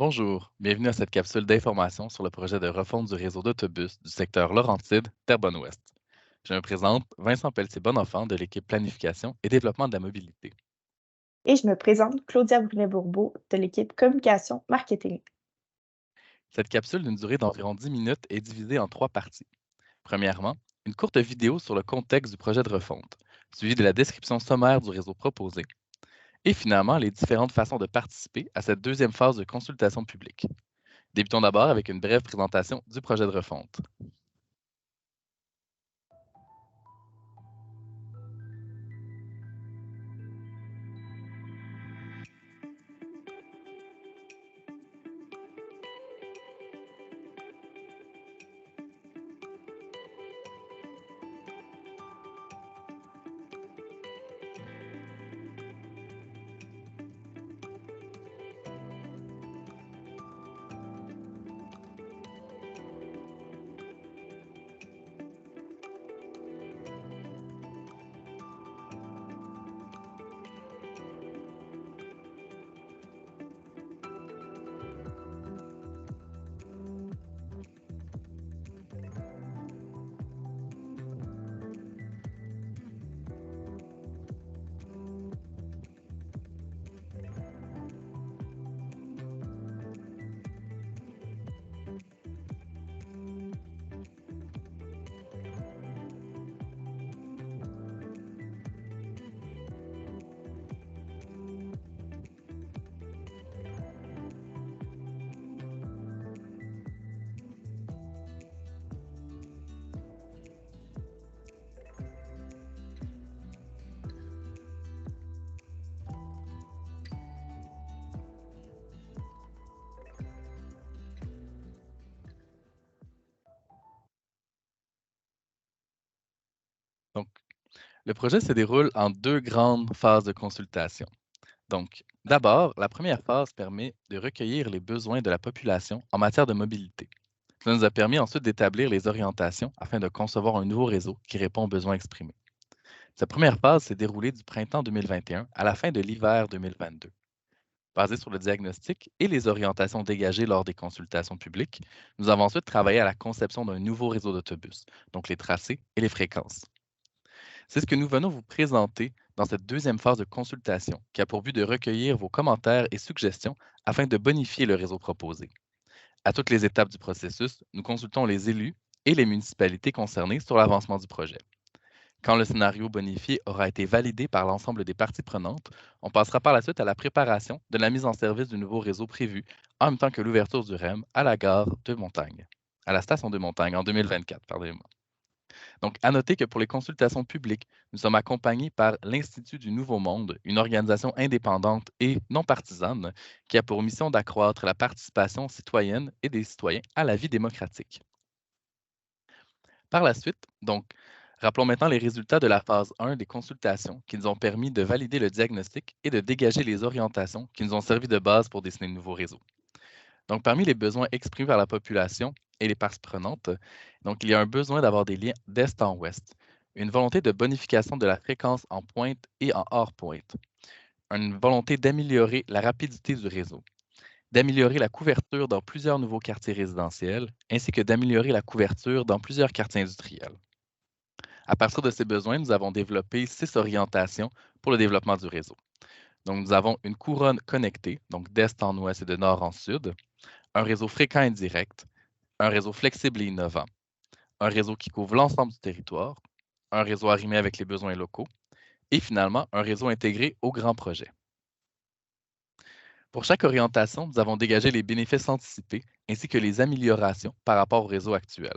Bonjour, bienvenue à cette capsule d'information sur le projet de refonte du réseau d'autobus du secteur Laurentide, Terrebonne-Ouest. Je me présente Vincent Pelletier-Bonenfant de l'équipe Planification et Développement de la mobilité. Et je me présente, Claudia Brunet-Bourbeau de l'équipe Communication Marketing. Cette capsule d'une durée d'environ 10 minutes est divisée en trois parties. Premièrement, une courte vidéo sur le contexte du projet de refonte, suivie de la description sommaire du réseau proposé. Et finalement, les différentes façons de participer à cette deuxième phase de consultation publique. Débutons d'abord avec une brève présentation du projet de refonte. Donc, le projet se déroule en deux grandes phases de consultation. Donc, d'abord, la première phase permet de recueillir les besoins de la population en matière de mobilité. Cela nous a permis ensuite d'établir les orientations afin de concevoir un nouveau réseau qui répond aux besoins exprimés. Cette première phase s'est déroulée du printemps 2021 à la fin de l'hiver 2022. Basée sur le diagnostic et les orientations dégagées lors des consultations publiques, nous avons ensuite travaillé à la conception d'un nouveau réseau d'autobus, donc les tracés et les fréquences. C'est ce que nous venons vous présenter dans cette deuxième phase de consultation qui a pour but de recueillir vos commentaires et suggestions afin de bonifier le réseau proposé. À toutes les étapes du processus, nous consultons les élus et les municipalités concernées sur l'avancement du projet. Quand le scénario bonifié aura été validé par l'ensemble des parties prenantes, on passera par la suite à la préparation de la mise en service du nouveau réseau prévu en même temps que l'ouverture du REM à la gare de Montagne, à la station de Montagne en 2024, pardonnez-moi. Donc, à noter que pour les consultations publiques, nous sommes accompagnés par l'Institut du Nouveau Monde, une organisation indépendante et non partisane qui a pour mission d'accroître la participation citoyenne et des citoyens à la vie démocratique. Par la suite, donc, rappelons maintenant les résultats de la phase 1 des consultations qui nous ont permis de valider le diagnostic et de dégager les orientations qui nous ont servi de base pour dessiner le nouveau réseau. Donc, parmi les besoins exprimés par la population et les parties prenantes, donc, il y a un besoin d'avoir des liens d'est en ouest, une volonté de bonification de la fréquence en pointe et en hors pointe, une volonté d'améliorer la rapidité du réseau, d'améliorer la couverture dans plusieurs nouveaux quartiers résidentiels, ainsi que d'améliorer la couverture dans plusieurs quartiers industriels. À partir de ces besoins, nous avons développé 6 orientations pour le développement du réseau. Donc, nous avons une couronne connectée, donc d'est en ouest et de nord en sud, un réseau fréquent et direct, un réseau flexible et innovant, un réseau qui couvre l'ensemble du territoire, un réseau arrimé avec les besoins locaux et finalement un réseau intégré au grand projet. Pour chaque orientation, nous avons dégagé les bénéfices anticipés ainsi que les améliorations par rapport au réseau actuel.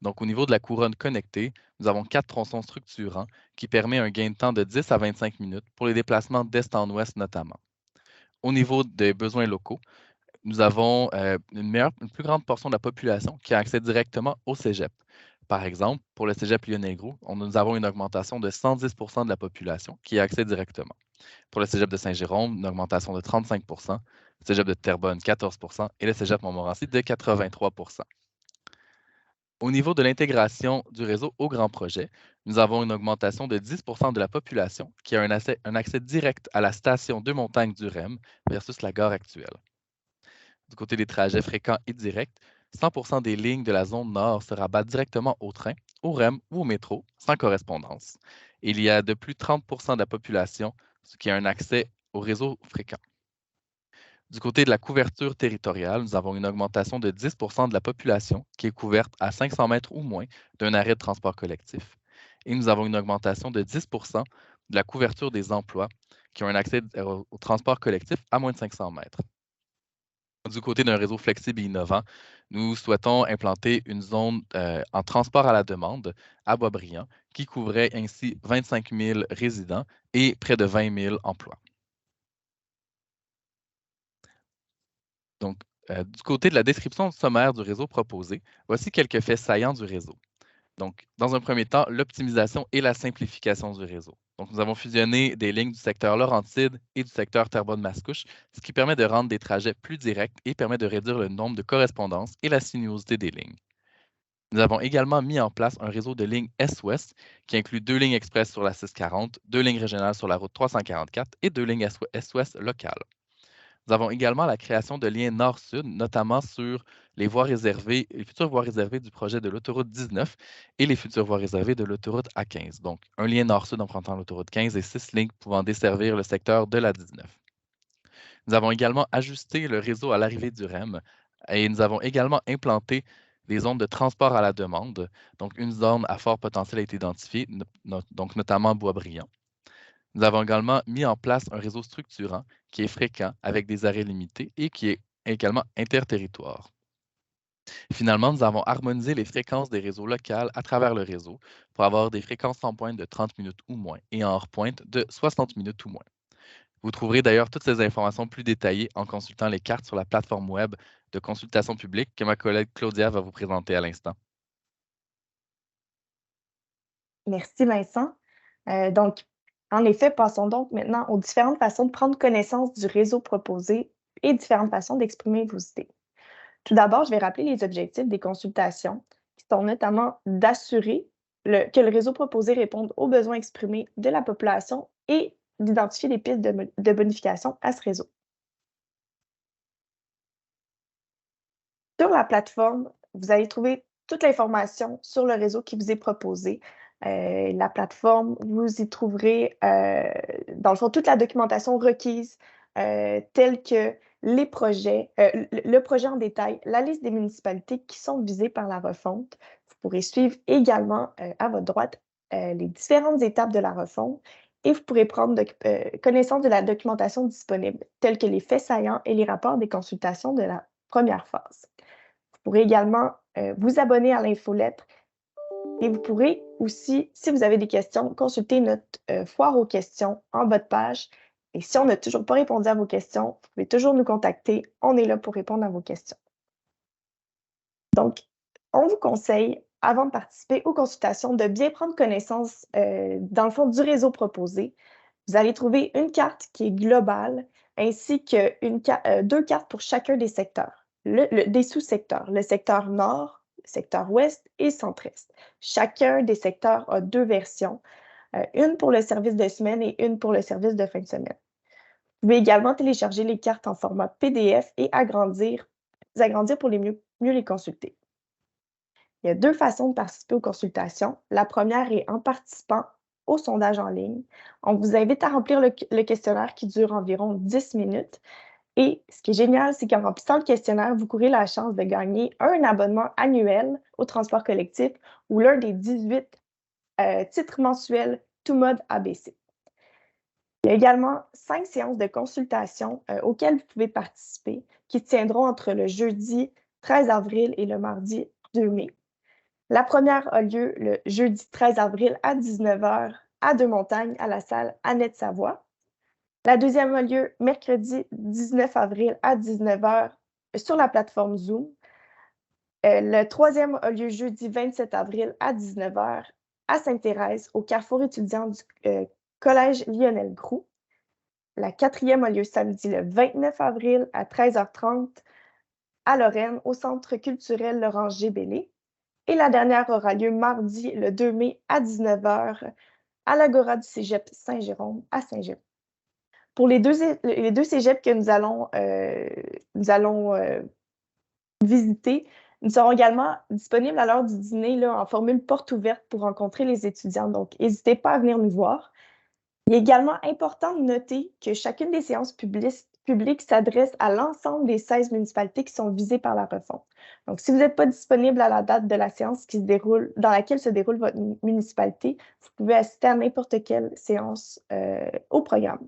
Donc, au niveau de la couronne connectée, nous avons 4 tronçons structurants qui permettent un gain de temps de 10 à 25 minutes pour les déplacements d'est en ouest notamment. Au niveau des besoins locaux, nous avons une plus grande portion de la population qui a accès directement au cégep. Par exemple, pour le cégep Lyon-Negro, nous avons une augmentation de 110 de la population qui a accès directement. Pour le cégep de Saint-Jérôme, une augmentation de 35 le cégep de Terrebonne, 14 et le cégep Montmorency de 83. Au niveau de l'intégration du réseau au grand projet, nous avons une augmentation de 10 de la population qui a un accès direct à la station de montagne du REM versus la gare actuelle. Du côté des trajets fréquents et directs, 100% des lignes de la zone nord se rabattent directement au train, au REM ou au métro, sans correspondance. Il y a de plus 30% de la population qui a un accès au réseau fréquent. Du côté de la couverture territoriale, nous avons une augmentation de 10% de la population qui est couverte à 500 mètres ou moins d'un arrêt de transport collectif. Et nous avons une augmentation de 10% de la couverture des emplois qui ont un accès au transport collectif à moins de 500 mètres. Du côté d'un réseau flexible et innovant, nous souhaitons implanter une zone en transport à la demande à Boisbriand qui couvrait ainsi 25 000 résidents et près de 20 000 emplois. Donc, du côté de la description sommaire du réseau proposé, voici quelques faits saillants du réseau. Donc, dans un premier temps, l'optimisation et la simplification du réseau. Donc, nous avons fusionné des lignes du secteur Laurentide et du secteur Terrebonne-Mascouche, ce qui permet de rendre des trajets plus directs et permet de réduire le nombre de correspondances et la sinuosité des lignes. Nous avons également mis en place un réseau de lignes Est-Ouest qui inclut 2 lignes express sur la 640, 2 lignes régionales sur la route 344 et 2 lignes Est-Ouest locales. Nous avons également la création de liens nord-sud, notamment sur les voies réservées, les futures voies réservées du projet de l'autoroute 19 et les futures voies réservées de l'autoroute A15. Donc, un lien nord-sud empruntant l'autoroute 15 et 6 lignes pouvant desservir le secteur de la 19. Nous avons également ajusté le réseau à l'arrivée du REM et nous avons également implanté des zones de transport à la demande. Donc, une zone à fort potentiel a été identifiée, donc notamment Boisbriand. Nous avons également mis en place un réseau structurant qui est fréquent avec des arrêts limités et qui est également interterritoire. Finalement, nous avons harmonisé les fréquences des réseaux locaux à travers le réseau pour avoir des fréquences en pointe de 30 minutes ou moins et en hors pointe de 60 minutes ou moins. Vous trouverez d'ailleurs toutes ces informations plus détaillées en consultant les cartes sur la plateforme web de consultation publique que ma collègue Claudia va vous présenter à l'instant. Merci Vincent. Donc, en effet, passons donc maintenant aux différentes façons de prendre connaissance du réseau proposé et différentes façons d'exprimer vos idées. Tout d'abord, je vais rappeler les objectifs des consultations, qui sont notamment d'assurer que le réseau proposé réponde aux besoins exprimés de la population et d'identifier des pistes de bonification à ce réseau. Sur la plateforme, vous allez trouver toute l'information sur le réseau qui vous est proposé. La plateforme, vous y trouverez, dans le fond, toute la documentation requise, telle que les projets, le projet en détail, la liste des municipalités qui sont visées par la refonte. Vous pourrez suivre également, à votre droite, les différentes étapes de la refonte et vous pourrez prendre connaissance de la documentation disponible, telle que les faits saillants et les rapports des consultations de la première phase. Vous pourrez également vous abonner à l'infolettre et vous pourrez aussi, si vous avez des questions, consulter notre foire aux questions en bas de page. Et si on n'a toujours pas répondu à vos questions, vous pouvez toujours nous contacter. On est là pour répondre à vos questions. Donc, on vous conseille, avant de participer aux consultations, de bien prendre connaissance, dans le fond, du réseau proposé. Vous allez trouver une carte qui est globale, ainsi que 2 cartes pour chacun des secteurs, des sous-secteurs, le secteur nord, le secteur ouest et centre-est. Chacun des secteurs a 2 versions, une pour le service de semaine et une pour le service de fin de semaine. Vous pouvez également télécharger les cartes en format PDF et agrandir pour mieux les consulter. Il y a 2 façons de participer aux consultations. La première est en participant au sondage en ligne. On vous invite à remplir le questionnaire qui dure environ 10 minutes. Et ce qui est génial, c'est qu'en remplissant le questionnaire, vous courez la chance de gagner un abonnement annuel au transport collectif ou l'un des 18 titres mensuels tout mode ABC. Il y a également 5 séances de consultation auxquelles vous pouvez participer qui se tiendront entre le jeudi 13 avril et le mardi 2 mai. La première a lieu le jeudi 13 avril à 19h à Deux-Montagnes, à la salle Annette Savoie. La deuxième a lieu mercredi 19 avril à 19h sur la plateforme Zoom. Le troisième a lieu jeudi 27 avril à 19h à Sainte-Thérèse, au carrefour étudiant du Collège Lionel Groulx. La quatrième a lieu samedi le 29 avril à 13h30 à Lorraine, au Centre culturel Laurent Gébélé. Et la dernière aura lieu mardi le 2 mai à 19h à l'Agora du Cégep Saint-Jérôme à Saint-Jérôme. Pour les deux cégeps que nous allons visiter, nous serons également disponibles à l'heure du dîner là, en formule porte ouverte pour rencontrer les étudiants. Donc, n'hésitez pas à venir nous voir. Il est également important de noter que chacune des séances publiques s'adresse à l'ensemble des 16 municipalités qui sont visées par la refonte. Donc, si vous n'êtes pas disponible à la date de la séance dans laquelle se déroule votre municipalité, vous pouvez assister à n'importe quelle séance au programme.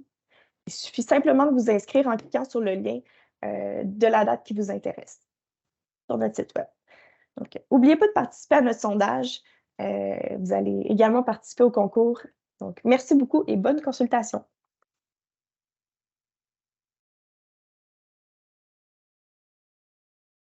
Il suffit simplement de vous inscrire en cliquant sur le lien de la date qui vous intéresse sur notre site web. Donc, n'oubliez pas de participer à notre sondage. Vous allez également participer au concours. Donc, merci beaucoup et bonne consultation.